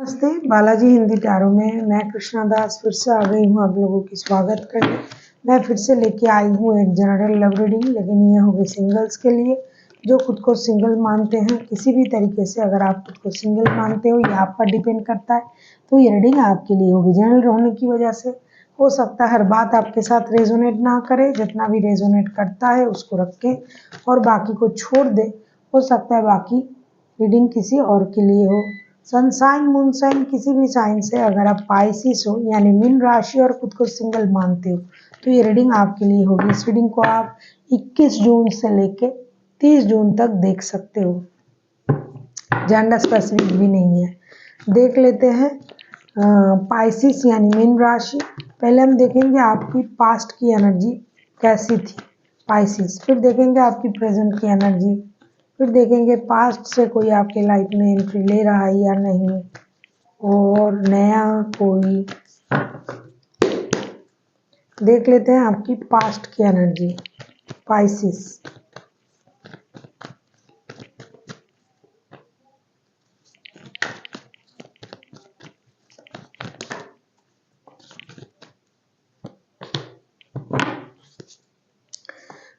नमस्ते, बालाजी हिंदी टैरो में मैं कृष्णा दास फिर से आ गई हूँ आप लोगों की स्वागत करने। मैं फिर से लेके आई हूँ एक जनरल लव रीडिंग, लेकिन ये होगी सिंगल्स के लिए जो खुद को सिंगल मानते हैं। किसी भी तरीके से अगर आप खुद को सिंगल मानते हो, ये आप पर डिपेंड करता है, तो ये रीडिंग आपके लिए होगी। जनरल होने की वजह से हो सकता है हर बात आपके साथ रेजोनेट ना करे, जितना भी रेजोनेट करता है उसको रखें और बाकी को छोड़ दे। हो सकता है बाकी रीडिंग किसी और के लिए हो। सनसाइन मूनसाइन किसी भी साइन से अगर आप पाइसिस हो यानी मीन राशि और खुद को सिंगल मानते हो, तो ये रीडिंग आपके लिए होगी। इस रीडिंग को आप 21 जून से लेके 30 जून तक देख सकते हो, जेंडर स्पेसिफिक भी नहीं है। देख लेते हैं पाइसिस यानी मीन राशि। पहले हम देखेंगे आपकी पास्ट की एनर्जी कैसी थी पाइसिस, फिर देखेंगे आपकी प्रेजेंट की एनर्जी, फिर देखेंगे पास्ट से कोई आपके लाइफ में एंट्री ले रहा है या नहीं, और नया कोई। देख लेते हैं आपकी पास्ट की एनर्जी पाइसिस।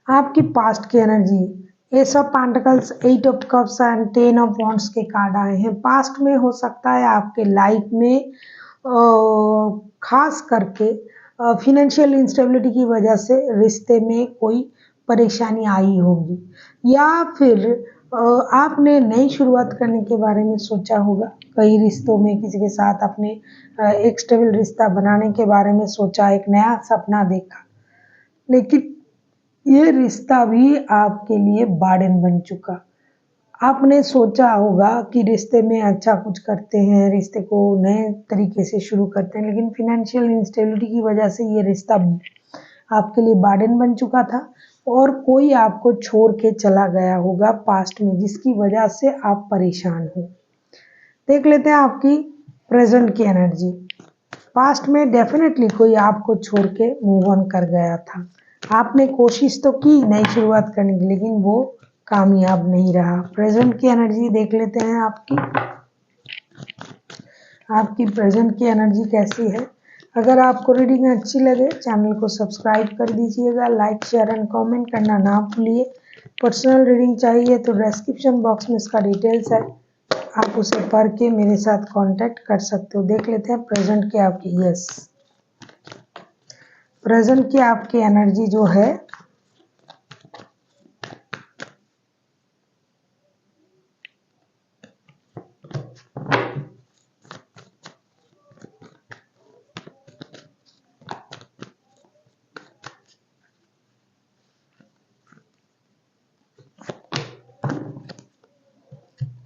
आपकी पास्ट की energy, S of pentacles, 8 of cups and 10 of wands के कार्ड आए हैं। पास्ट में हो सकता है आपके लाइफ में खास करके फिनेंशियल इंस्टेबिलिटी की वजह से रिश्ते में कोई परेशानी आई होगी, या फिर आपने नई शुरुआत करने के बारे में सोचा होगा। कई रिश्तों में किसी के साथ अपने एक स्टेबल रिश्ता बनाने के बारे में सोचा, एक नया सपना देखा, लेकिन ये रिश्ता भी आपके लिए बर्डन बन चुका। आपने सोचा होगा कि रिश्ते में अच्छा कुछ करते हैं, रिश्ते को नए तरीके से शुरू करते हैं, लेकिन फिनेंशियल इंस्टेबिलिटी की वजह से ये रिश्ता आपके लिए बर्डन बन चुका था और कोई आपको छोड़ के चला गया होगा पास्ट में, जिसकी वजह से आप परेशान हो। देख लेते हैं आपकी प्रेजेंट की एनर्जी। पास्ट में डेफिनेटली कोई आपको छोड़ के मूव ऑन कर गया था। आपने कोशिश तो की नई शुरुआत करने की, लेकिन वो कामयाब नहीं रहा। प्रेजेंट की एनर्जी देख लेते हैं आपकी प्रेजेंट की एनर्जी कैसी है। अगर आपको रीडिंग अच्छी लगे चैनल को सब्सक्राइब कर दीजिएगा, लाइक शेयर एंड कमेंट करना ना भूलिए। पर्सनल रीडिंग चाहिए तो डिस्क्रिप्शन बॉक्स में इसका डिटेल्स है, आप उसे पढ़ के मेरे साथ कांटेक्ट कर सकते हो। देख लेते हैं प्रेजेंट की आपकी, यस प्रेजेंट की आपकी एनर्जी जो है,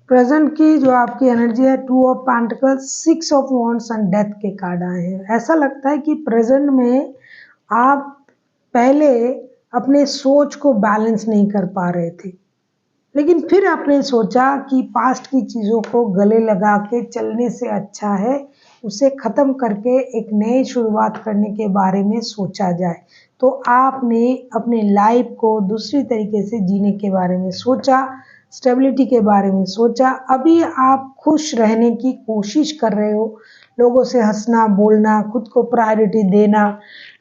प्रेजेंट की जो आपकी एनर्जी है, 2 of pentacles, 6 of wands and death के कार्ड आए हैं। ऐसा लगता है कि प्रेजेंट में आप पहले अपने सोच को बैलेंस नहीं कर पा रहे थे, लेकिन फिर आपने सोचा कि पास्ट की चीज़ों को गले लगा के चलने से अच्छा है उसे ख़त्म करके एक नई शुरुआत करने के बारे में सोचा जाए। तो आपने अपने लाइफ को दूसरी तरीके से जीने के बारे में सोचा, स्टेबिलिटी के बारे में सोचा। अभी आप खुश रहने की कोशिश कर रहे हो, लोगों से हंसना बोलना, खुद को प्रायोरिटी देना।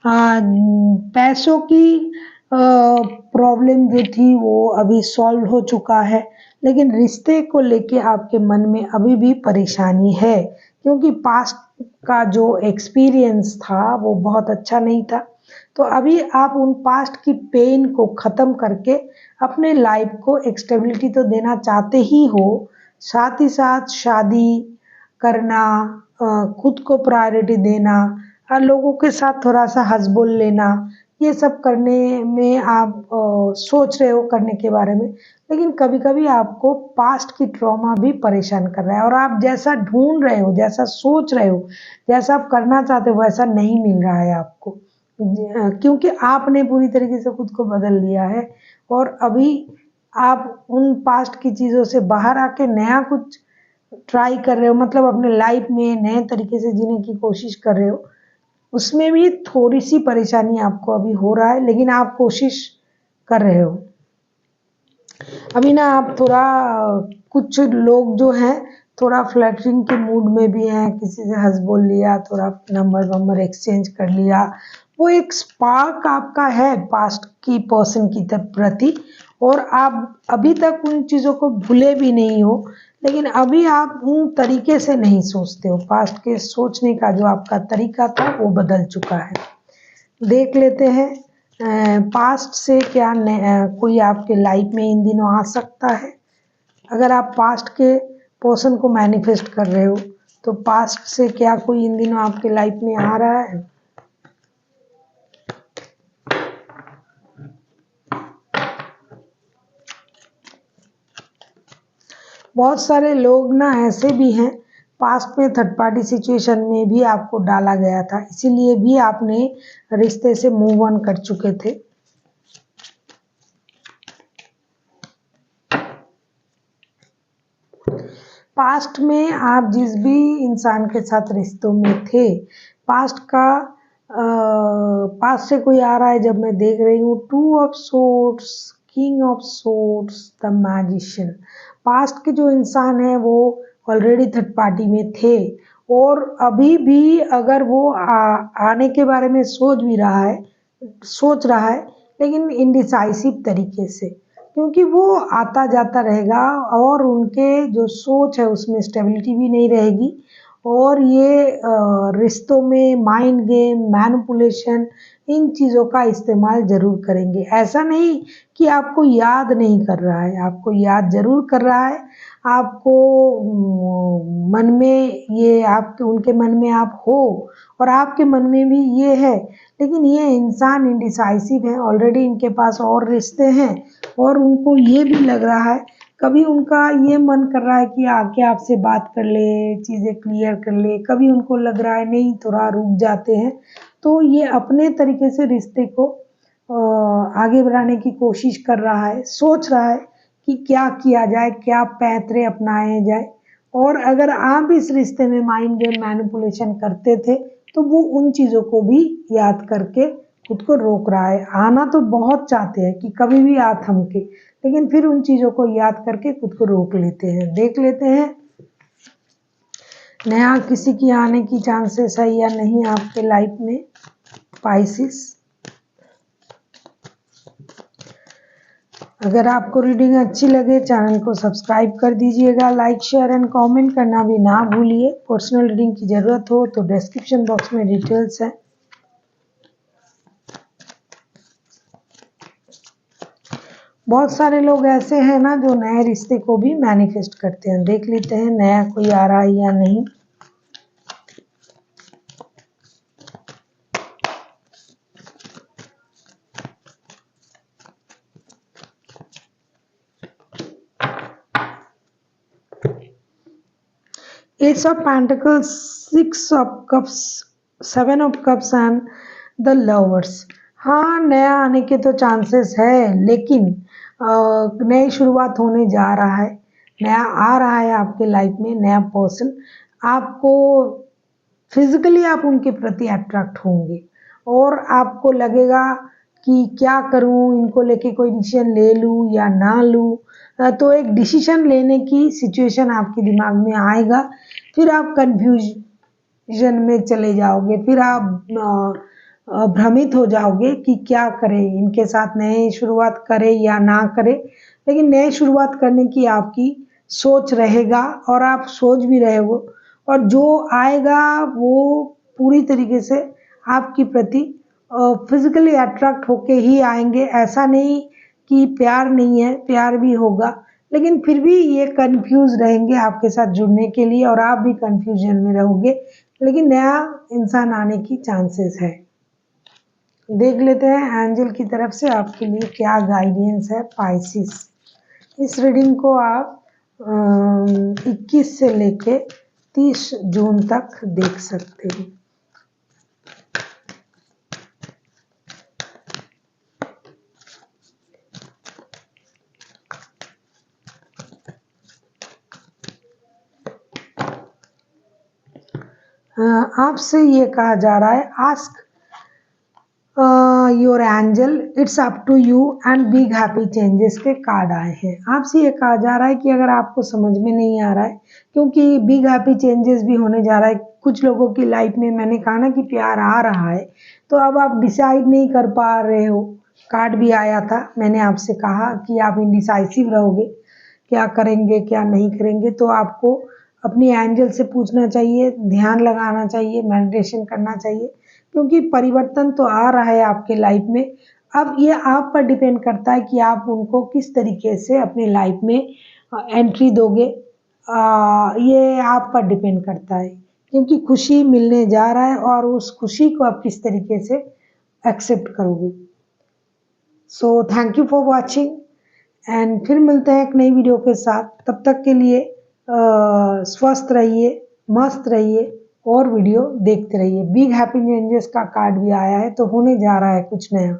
पैसों की प्रॉब्लम जो थी वो अभी सॉल्व हो चुका है, लेकिन रिश्ते को लेके आपके मन में अभी भी परेशानी है, क्योंकि पास्ट का जो एक्सपीरियंस था वो बहुत अच्छा नहीं था। तो अभी आप उन पास्ट की पेन को ख़त्म करके अपने लाइफ को एक स्टेबिलिटी तो देना चाहते ही हो, साथ ही साथ शादी करना, खुद को प्रायोरिटी देना, लोगों के साथ थोड़ा सा हंस बोल लेना, ये सब करने में आप सोच रहे हो करने के बारे में। लेकिन कभी कभी आपको पास्ट की ट्रॉमा भी परेशान कर रहा है और आप जैसा ढूंढ रहे हो, जैसा सोच रहे हो, जैसा आप करना चाहते हो वैसा नहीं मिल रहा है आपको, क्योंकि आपने पूरी तरीके से खुद को बदल लिया है और अभी आप उन पास्ट की चीज़ों से बाहर आके नया कुछ ट्राई कर रहे हो, मतलब अपने लाइफ में नए तरीके से जीने की कोशिश कर रहे हो। उसमें भी थोड़ी सी परेशानी आपको अभी हो रहा है, लेकिन आप कोशिश कर रहे हो। अभी ना आप थोड़ा कुछ लोग जो हैं थोड़ा फ्लर्टिंग के मूड में भी हैं, किसी से हंस बोल लिया, थोड़ा नंबर वंबर एक्सचेंज कर लिया। वो एक स्पार्क आपका है पास्ट की पर्सन की प्रति, और आप अभी तक उन चीज़ों को भूले भी नहीं हो, लेकिन अभी आप उन तरीके से नहीं सोचते हो। पास्ट के सोचने का जो आपका तरीका था वो बदल चुका है। देख लेते हैं पास्ट से क्या कोई आपके लाइफ में इन दिनों आ सकता है। अगर आप पास्ट के पर्सन को मैनिफेस्ट कर रहे हो तो पास्ट से क्या कोई इन दिनों आपके लाइफ में आ रहा है। बहुत सारे लोग ना ऐसे भी हैं, पास्ट में थर्ड पार्टी सिचुएशन में भी आपको डाला गया था, इसीलिए भी आपने रिश्ते से मूव ऑन कर चुके थे। पास्ट में आप जिस भी इंसान के साथ रिश्तों में थे, पास्ट का पास्ट से कोई आ रहा है। जब मैं देख रही हूँ 2 of swords, king of swords, the magician. Past के जो इंसान है वो ऑलरेडी थर्ड पार्टी में थे, और अभी भी अगर वो आने के बारे में सोच रहा है, लेकिन इनडिसाइसिव तरीके से, क्योंकि वो आता जाता रहेगा और उनके जो सोच है उसमें स्टेबिलिटी भी नहीं रहेगी। और ये रिश्तों में माइंड गेम, मैनिपुलेशन, इन चीज़ों का इस्तेमाल ज़रूर करेंगे। ऐसा नहीं कि आपको याद नहीं कर रहा है, आपको याद ज़रूर कर रहा है। आपको मन में ये, आपके उनके मन में आप हो और आपके मन में भी ये है, लेकिन ये इंसान इनडिसाइसिव है। ऑलरेडी इनके पास और रिश्ते हैं और उनको ये भी लग रहा है, कभी उनका ये मन कर रहा है कि आके आपसे बात कर ले, चीज़ें क्लियर कर ले, कभी उनको लग रहा है नहीं, थोड़ा रुक जाते हैं। तो ये अपने तरीके से रिश्ते को आगे बढ़ाने की कोशिश कर रहा है, सोच रहा है कि क्या किया जाए, क्या पैंतरे अपनाए जाए। और अगर आप इस रिश्ते में माइंड गेम, मैनिपुलेशन करते थे तो वो उन चीज़ों को भी याद करके खुद को रोक रहा है। आना तो बहुत चाहते हैं कि कभी भी आ थमके, लेकिन फिर उन चीज़ों को याद करके खुद को रोक लेते हैं। देख लेते हैं नया किसी की आने की चांसेस है या नहीं आपके लाइफ में, पाइसिस। अगर आपको रीडिंग अच्छी लगे चैनल को सब्सक्राइब कर दीजिएगा, लाइक शेयर एंड कमेंट करना भी ना भूलिए। पर्सनल रीडिंग की ज़रूरत हो तो डिस्क्रिप्शन बॉक्स में डिटेल्स है। बहुत सारे लोग ऐसे हैं ना जो नए रिश्ते को भी मैनिफेस्ट करते हैं। देख लेते हैं नया कोई आ रहा है या नहीं। S of pentacles, 6 of cups, 7 of cups and the lovers. हाँ, नया आने के तो चांसेस है, लेकिन नई शुरुआत होने जा रहा है। नया आ रहा है आपके लाइफ में, नया पर्सन। आपको फिजिकली आप उनके प्रति अट्रैक्ट होंगे और आपको लगेगा कि क्या करूं, इनको लेके कोई डिसीजन ले लूं या ना लूं। तो एक डिसीजन लेने की सिचुएशन आपके दिमाग में आएगा, फिर आप कंफ्यूजन में चले जाओगे, फिर आप भ्रमित हो जाओगे कि क्या करें, इनके साथ नए शुरुआत करें या ना करें। लेकिन नए शुरुआत करने की आपकी सोच रहेगा और आप सोच भी रहे हो, और जो आएगा वो पूरी तरीके से आपके प्रति फिजिकली अट्रैक्ट होके ही आएंगे। ऐसा नहीं कि प्यार नहीं है, प्यार भी होगा, लेकिन फिर भी ये कंफ्यूज रहेंगे आपके साथ जुड़ने के लिए और आप भी कंफ्यूजन में रहोगे। लेकिन नया इंसान आने की चांसेस है। देख लेते हैं एंजल की तरफ से आपके लिए क्या गाइडेंस है पाइसिस। इस रीडिंग को आप 21 से लेके 30 जून तक देख सकते हैं। आपसे ये कहा जा रहा है, ask your angel it's up to you and big happy changes के कार्ड आए हैं। आपसे ये कहा जा रहा है कि अगर आपको समझ में नहीं आ रहा है, क्योंकि बिग हैप्पी चेंजेस भी होने जा रहा है कुछ लोगों की लाइफ में। मैंने कहा ना कि प्यार आ रहा है, तो अब आप डिसाइड नहीं कर पा रहे हो। कार्ड भी आया था, मैंने आपसे कहा कि आप इनडिसाइसिव रहोगे, क्या करेंगे क्या नहीं करेंगे। तो आपको अपनी एंजल से पूछना चाहिए, ध्यान लगाना चाहिए, मेडिटेशन करना चाहिए, क्योंकि परिवर्तन तो आ रहा है आपके लाइफ में। अब ये आप पर डिपेंड करता है कि आप उनको किस तरीके से अपनी लाइफ में एंट्री दोगे। ये आप पर डिपेंड करता है, क्योंकि खुशी मिलने जा रहा है और उस खुशी को आप किस तरीके से एक्सेप्ट करोगे। So thank you for watching and फिर मिलते हैं एक नई वीडियो के साथ। तब तक के लिए स्वस्थ रहिए, मस्त रहिए और वीडियो देखते रहिए। बिग हैप्पी चेंजेस का कार्ड भी आया है, तो होने जा रहा है कुछ नया।